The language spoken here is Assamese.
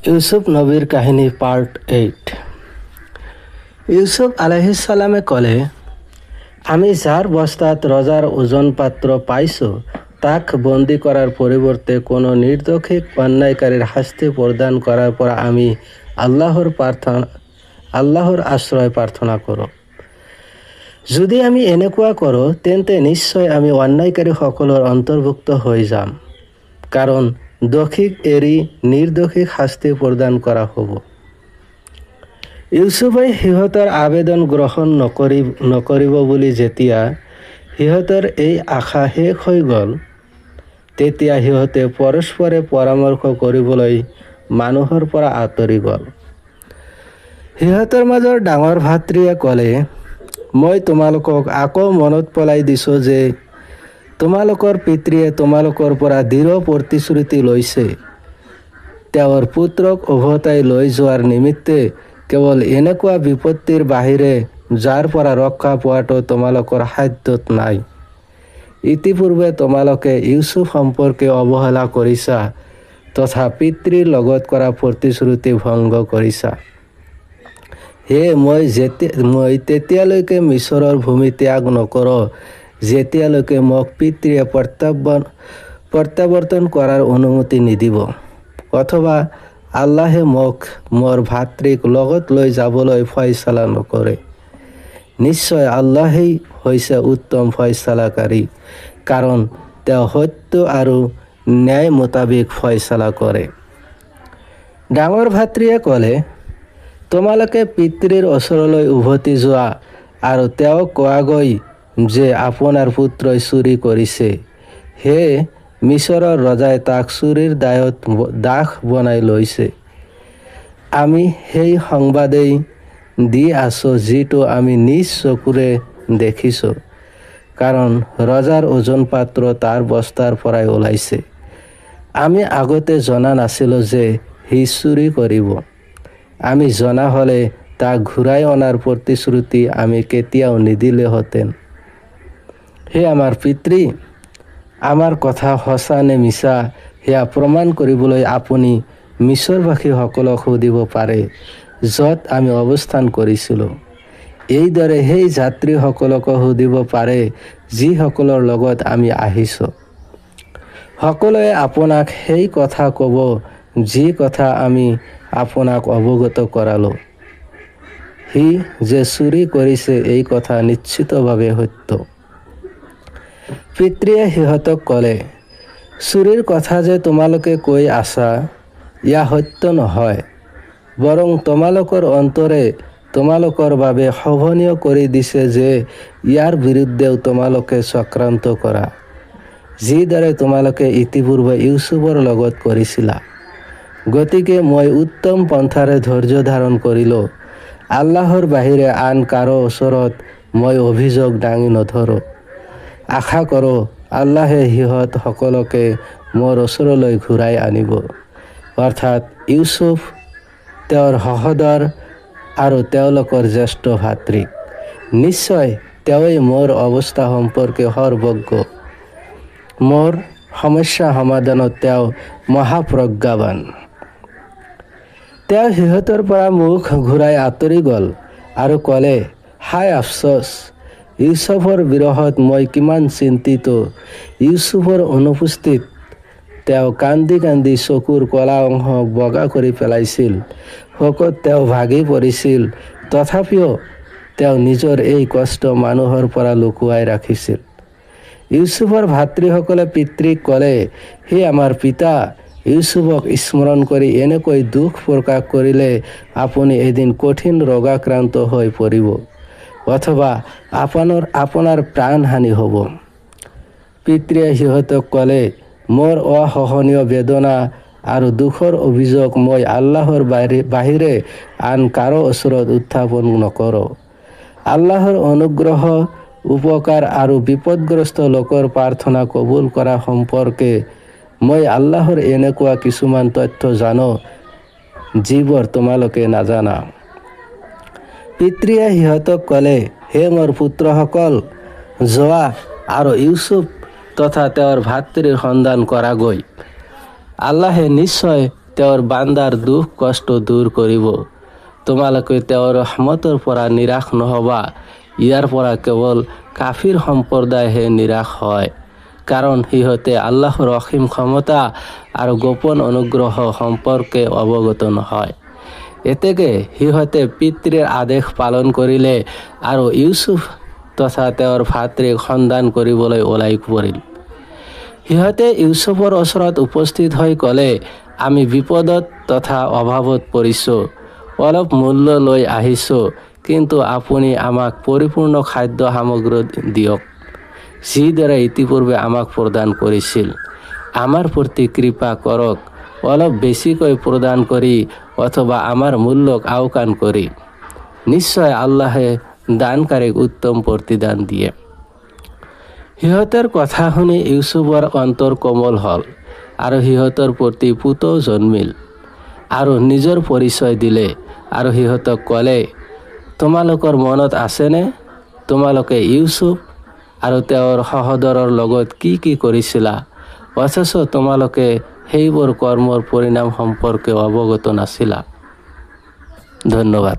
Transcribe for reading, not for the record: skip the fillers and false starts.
ইউসুফ নবীর কাহিনী পার্ট 8। ইউসুফ আলাইহিস সালামে কলে, আমি যার বস্তাত রজার ওজন পাত্র পাইছো তাক বন্দি করার পরিবর্তে কোনো নির্দোষিক অন্যায়কারীর শাস্তি প্রদান করার পর আমি আল্লাহর আশ্রয় প্রার্থনা করো। যদি আমি এনেকুৱা কৰো তেন্তে নিশ্চয় আমি অন্যায়কাৰী সকলৰ অন্তৰ্ভুক্ত হৈ যাম, কাৰণ দোষীক এৰি নিৰ্দোষীক শাস্তি প্ৰদান কৰা হ'ব। ইউসুফে সিহঁতৰ আবেদন গ্ৰহণ নকৰিব বুলি যেতিয়া সিহঁতৰ এই আশা শেষ হৈ গ'ল, তেতিয়া সিহঁতে পৰস্পৰে পৰামৰ্শ কৰিবলৈ মানুহৰ পৰা আঁতৰি গ'ল। সিহঁতৰ মাজৰ ডাঙৰ ভাতৃয়ে ক'লে, মই তোমালোকক আকৌ মনত পেলাই দিছোঁ যে তোমালোকৰ পিতৃয়ে তোমালোকৰ পৰা দৃঢ় প্ৰতিশ্ৰুতি লৈছে। তেওঁৰ পুত্ৰক উভতাই লৈ যোৱাৰ নিমিত্তে কেৱল এনেকুৱা বিপত্তিৰ বাহিৰে যাৰ পৰা ৰক্ষা পোৱাটো তোমালোকৰ সাধ্যত নাই। ইতিপূৰ্বে তোমালোকে ইউসুফ সম্পৰ্কে অৱহেলা কৰিছা তথা পিতৃৰ লগত কৰা প্ৰতিশ্ৰুতি ভংগ কৰিছা। মই তেতিয়ালৈকে মিছৰৰ ভূমি ত্যাগ নকৰোঁ যেতিয়ালৈকে মোক পিতৃয়ে প্ৰত্যাৱৰ্তন কৰাৰ অনুমতি নিদিব, অথবা আল্লাহে মোক মোৰ ভাতৃক লগত লৈ যাবলৈ ফয়সালা নকৰে। নিশ্চয় আল্লাহেই হৈছে উত্তম ফয়সালাকাৰী, কাৰণ তেওঁ সত্য আৰু ন্যায় মোতাবিক ফয়সালা কৰে। ডাঙৰ ভাতৃয়ে ক'লে, তোমালোকে পিতৃৰ ওচৰলৈ উভতি যোৱা আৰু তেওঁক কোৱাগৈ যে আপোনাৰ পুত্ৰই চুৰি কৰিছে। সেয়ে মিছৰৰ ৰজাই তাক চুৰিৰ দাস বনাই লৈছে। আমি সেই সংবাদেই দি আছোঁ যিটো আমি নিজ চকুৰে দেখিছোঁ, কাৰণ ৰজাৰ ওজন পাত্ৰ তাৰ বস্তাৰ পৰাই ওলাইছে। আমি আগতে জনা নাছিলোঁ যে সি চুৰি কৰিব। আমি জনা হ'লে তাক ঘূৰাই অনাৰ প্ৰতিশ্ৰুতি আমি কেতিয়াও নিদিলোহেঁতেন। হে আমাৰ পিতৃ, আমাৰ কথা সঁচা নে মিছা সেয়া প্ৰমাণ কৰিবলৈ আপুনি মিছৰবাসীসকলক সুধিব পাৰে য'ত আমি অৱস্থান কৰিছিলোঁ। এইদৰে সেই যাত্ৰীসকলকো সুধিব পাৰে যিসকলৰ লগত আমি আহিছোঁ। সকলোৱে আপোনাক সেই কথা ক'ব যি কথা আমি আপোনাক অৱগত কৰালোঁ। সি যে চুৰি কৰিছে এই কথা নিশ্চিতভাৱে সত্য। পিতৃয়ে সিহঁতক ক'লে, চুৰিৰ কথা যে তোমালোকে কৈ আছা ইয়া সত্য নহয়, বৰং তোমালোকৰ অন্তৰে তোমালোকৰ বাবে শোভনীয় কৰি দিছে যে ইয়াৰ বিৰুদ্ধেও তোমালোকে চক্ৰান্ত কৰা, যিদৰে তোমালোকে ইতিপূৰ্বে ইউসুফৰ লগত কৰিছিলা। গতিকে মই উত্তম পন্থাৰে ধৈৰ্য ধাৰণ কৰিলোঁ। আল্লাহৰ বাহিৰে আন কাৰো ওচৰত মই অভিযোগ দাঙি নধৰোঁ। আশা কৰোঁ আল্লাহে সিহঁত সকলোকে মোৰ ওচৰলৈ ঘূৰাই আনিব, অৰ্থাৎ ইউসুফ, তেওঁৰ সহোদৰ আৰু তেওঁলোকৰ জ্যেষ্ঠ ভাতৃক। নিশ্চয় তেওঁই মোৰ অৱস্থা সম্পৰ্কে সৰ্বজ্ঞ। মোৰ সমস্যা সমাধানত তেওঁ মহাপ্ৰজ্ঞাৱান। তেওঁ সিহঁতৰ পৰা মুখ ঘূৰাই আঁতৰি গ'ল আৰু ক'লে, হায় আফচোচ, ইউসুফৰ বিৰহত মই কিমান চিন্তিত। ইউসুফৰ অনুপস্থিত তেওঁ কান্দি কান্দি চকুৰ কলা অংশ বগা কৰি পেলাইছিল। শোকত তেওঁ ভাগি পৰিছিল, তথাপিও তেওঁ নিজৰ এই কষ্ট মানুহৰ পৰা লুকুৱাই ৰাখিছিল। ইউসুফৰ ভাতৃসকলে পিতৃক ক'লে, হে আমাৰ পিতা, ইউসুফক স্মৰণ কৰি এনেকৈ দুখ প্ৰকাশ কৰিলে আপুনি এদিন কঠিন ৰোগাক্ৰান্ত হৈ পৰিব, অথবা আপোনাৰ প্ৰাণহানি হ'ব। পিতৃয়ে সিহঁতক ক'লে, মোৰ অসহনীয় বেদনা আৰু দুখৰ অভিযোগ মই আল্লাহৰ বাহিৰে আন কাৰো ওচৰত উত্থাপন নকৰোঁ। আল্লাহৰ অনুগ্ৰহ, উপকাৰ আৰু বিপদগ্ৰস্ত লোকৰ প্ৰাৰ্থনা কবুল কৰা সম্পৰ্কে মই আল্লাহৰ এনেকুৱা কিছুমান তথ্য জানো যিবোৰ তোমালোকে নাজানা। পিতৃয়ে সিহঁতক ক'লে, হে মোৰ পুত্ৰসকল, যোৱা আৰু ইউসুফ তথা তেওঁৰ ভাতৃৰ সন্ধান কৰাগৈ। আল্লাহে নিশ্চয় তেওঁৰ বান্দাৰ দুখ কষ্ট দূৰ কৰিব। তোমালোকে তেওঁৰ ৰহমতৰ পৰা নিৰাশ নহবা। ইয়াৰ পৰা কেৱল কাফিৰ সম্প্ৰদায়হে নিৰাশ হয়, কাৰণ সিহঁতে আল্লাহৰ অসীম ক্ষমতা আৰু গোপন অনুগ্ৰহ সম্পৰ্কে অৱগত নহয়। এতেকে সিহঁতে পিতৃৰ আদেশ পালন কৰিলে আৰু ইউচুফ তথা তেওঁৰ ভাতৃক সন্ধান কৰিবলৈ ওলাই পৰিল। সিহঁতে ইউচুফৰ ওচৰত উপস্থিত হৈ ক'লে, আমি বিপদত তথা অভাৱত পৰিছোঁ, অলপ মূল্য লৈ আহিছোঁ, কিন্তু আপুনি আমাক পৰিপূৰ্ণ খাদ্য সামগ্ৰী দিয়ক, যিদৰে ইতিপূৰ্বে আমাক প্ৰদান কৰিছিল। আমাৰ প্ৰতি কৃপা কৰক, অলপ বেছিকৈ প্ৰদান কৰি অথবা আমাৰ মূল্যক আওকাণ কৰি। নিশ্চয় আল্লাহে দানকাৰীক উত্তম প্ৰতিদান দিয়ে। সিহঁতৰ কথা শুনি ইউচুফৰ অন্তৰ কোমল হ'ল আৰু সিহঁতৰ প্ৰতি পুতৌ জন্মিল আৰু নিজৰ পৰিচয় দিলে আৰু সিহঁতক ক'লে, তোমালোকৰ মনত আছেনে তোমালোকে ইউচুফ আৰু তেওঁৰ সহোদৰৰ লগত কি কি কৰিছিলা, অথচ তোমালোকে সেইবোৰ কৰ্মৰ পৰিণাম সম্পৰ্কে অৱগত নাছিলা। ধন্যবাদ।